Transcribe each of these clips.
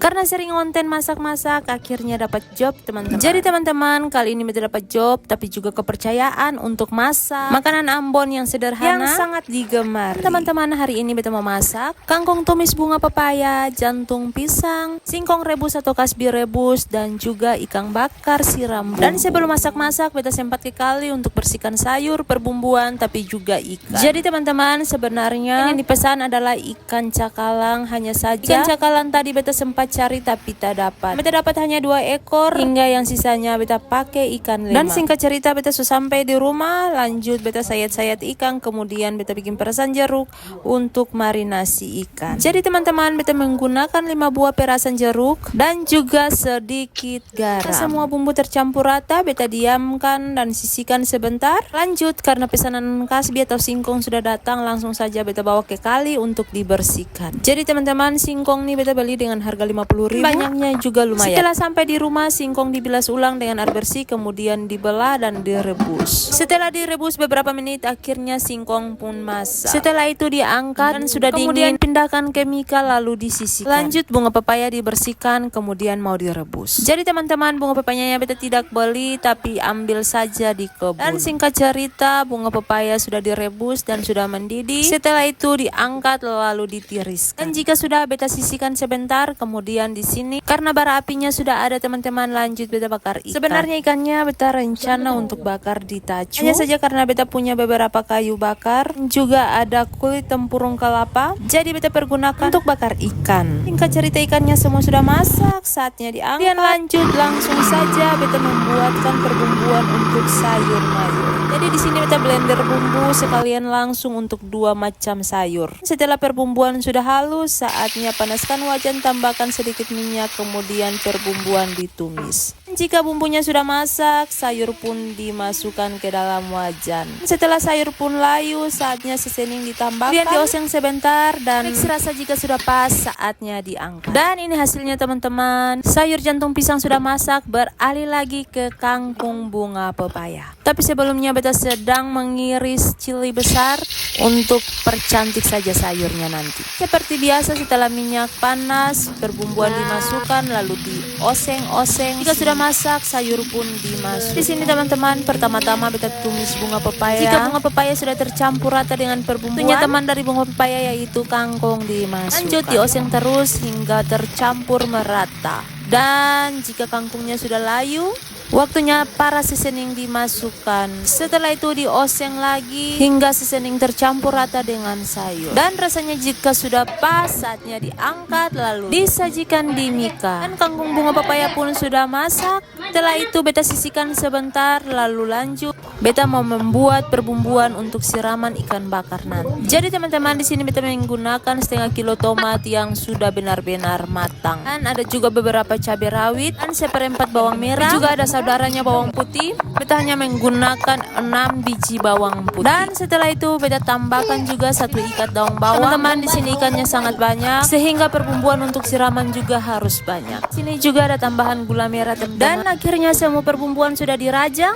Karena sering konten masak-masak, akhirnya dapat job teman-teman. Jadi teman-teman, kali ini beta dapat job, tapi juga kepercayaan untuk masak makanan Ambon yang sederhana, yang sangat digemari. Teman-teman, hari ini beta mau masak kangkung tumis bunga pepaya, jantung pisang, singkong rebus atau kasbi rebus, dan juga ikan bakar siram bumbu. Dan sebelum masak-masak, beta sempat ke kali untuk bersihkan sayur, perbumbuan, tapi juga ikan. Jadi teman-teman, sebenarnya yang dipesan adalah ikan cakalang hanya saja. Ikan cakalang tadi beta sempat cari tapi tak dapat. Beta dapat hanya 2 ekor, hingga yang sisanya beta pakai ikan lema. Dan singkat cerita, beta sudah sampai di rumah. Lanjut beta sayat-sayat ikan, kemudian beta bikin perasan jeruk untuk marinasi ikan. Jadi teman-teman, beta menggunakan 5 buah perasan jeruk dan juga sedikit garam. Semua bumbu tercampur rata, beta diamkan dan sisihkan sebentar. Lanjut, karena pesanan kasbi atau singkong sudah datang, langsung saja beta bawa ke kali untuk dibersihkan. Jadi teman-teman, singkong nih beta beli dengan harga 50.000. Banyaknya juga lumayan. Setelah sampai di rumah, singkong dibilas ulang dengan air bersih, kemudian dibelah dan direbus. Setelah direbus beberapa menit, akhirnya singkong pun masak. Setelah itu diangkat dan sudah dingin, pindahkan ke mika lalu disisihkan. Lanjut, bunga pepaya dibersihkan, kemudian mau direbus. Jadi teman-teman, bunga pepayanya beta tidak beli tapi ambil saja di kebun. Dan singkat cerita, bunga pepaya sudah direbus dan sudah mendidih. Setelah itu diangkat lalu ditiriskan. Dan jika sudah, beta sisihkan sebentar, kemudian di sini karena bara apinya sudah ada teman-teman, lanjut beta bakar ikan. Sebenarnya ikannya beta rencana untuk bakar di tacu, hanya saja karena beta punya beberapa kayu bakar, juga ada kulit tempurung kelapa, jadi beta pergunakan untuk bakar ikan. Singkat cerita, ikannya semua sudah masak, saatnya diangkat. Dan lanjut langsung saja beta membuatkan perbumbuan untuk sayur mayur. Jadi di sini beta blender bumbu sekalian langsung untuk 2 macam sayur. Setelah perbumbuan sudah halus, saatnya panaskan wajan, tambahkan sedikit minyak, kemudian perbumbuan ditumis. Jika bumbunya sudah masak, sayur pun dimasukkan ke dalam wajan. Setelah sayur pun layu, saatnya sesening ditambahkan. Kemudian dioseng sebentar dan mix rasa. Jika sudah pas, saatnya diangkat. Dan ini hasilnya teman-teman. Sayur jantung pisang sudah masak, beralih lagi ke kangkung bunga pepaya. Tapi sebelumnya beta sedang mengiris cili besar untuk percantik saja sayurnya nanti. Seperti biasa, setelah minyak panas, perbumbuan dimasukkan lalu dioseng-oseng. Jika sudah masak, sayur pun dimasukkan. Di sini teman-teman, pertama-tama beta tumis bunga pepaya. Jika bunga pepaya sudah tercampur rata dengan perbumbuan, teman dari bunga pepaya yaitu kangkung dimasukkan. Lanjut dioseng terus hingga tercampur merata. Dan jika kangkungnya sudah layu, waktunya para seasoning dimasukkan. Setelah itu dioseng lagi hingga seasoning tercampur rata dengan sayur. Dan rasanya jika sudah pas, saatnya diangkat lalu disajikan di mika. Dan kangkung bunga pepaya pun sudah masak. Setelah itu beta sisihkan sebentar lalu lanjut beta mau membuat perbumbuan untuk siraman ikan bakar nanti. Jadi teman-teman, di sini beta menggunakan setengah kilo tomat yang sudah benar-benar matang. Dan ada juga beberapa cabai rawit dan 1/4 bawang merah. Juga ada saudaranya bawang putih. Beta hanya menggunakan 6 biji bawang putih. Dan setelah itu beta tambahkan juga 1 ikat daun bawang. Teman-teman, di sini ikannya sangat banyak sehingga perbumbuan untuk siraman juga harus banyak. Di sini juga ada tambahan gula merah teman-teman. Dan akhirnya semua perbumbuan sudah dirajang.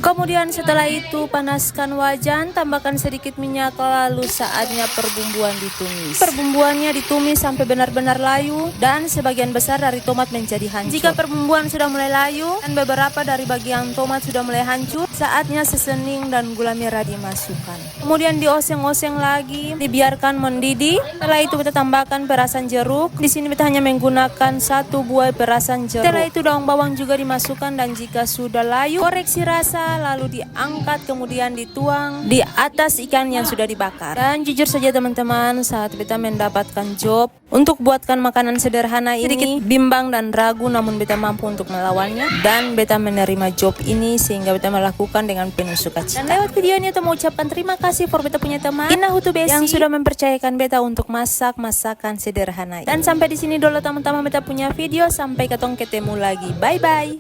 Kemudian setelah itu panaskan wajan, tambahkan sedikit minyak, lalu saatnya perbumbuan ditumis. Perbumbuannya ditumis sampai benar-benar layu dan sebagian besar dari tomat menjadi hancur. Jika perbumbuan sudah mulai layu dan beberapa dari bagian tomat sudah mulai hancur, saatnya sesening dan gula merah dimasukkan. Kemudian dioseng-oseng lagi, dibiarkan mendidih. Setelah itu kita tambahkan perasan jeruk. Di sini kita hanya menggunakan 1 buah perasan jeruk. Setelah itu daun bawang juga dimasukkan dan jika sudah layu, koreksi rasa lalu diangkat, kemudian dituang di atas ikan yang sudah dibakar. Dan jujur saja teman-teman, saat beta mendapatkan job untuk buatkan makanan sederhana ini, sedikit bimbang dan ragu, namun beta mampu untuk melawannya dan beta menerima job ini sehingga beta melakukan dengan penuh sukacita. Dan lewat video ini beta mau ucapkan terima kasih for beta punya teman Ina Hutu Besi yang sudah mempercayakan beta untuk masak masakan sederhana ini. Dan sampai di sini dulu teman-teman beta punya video, sampai ketemu lagi, bye bye.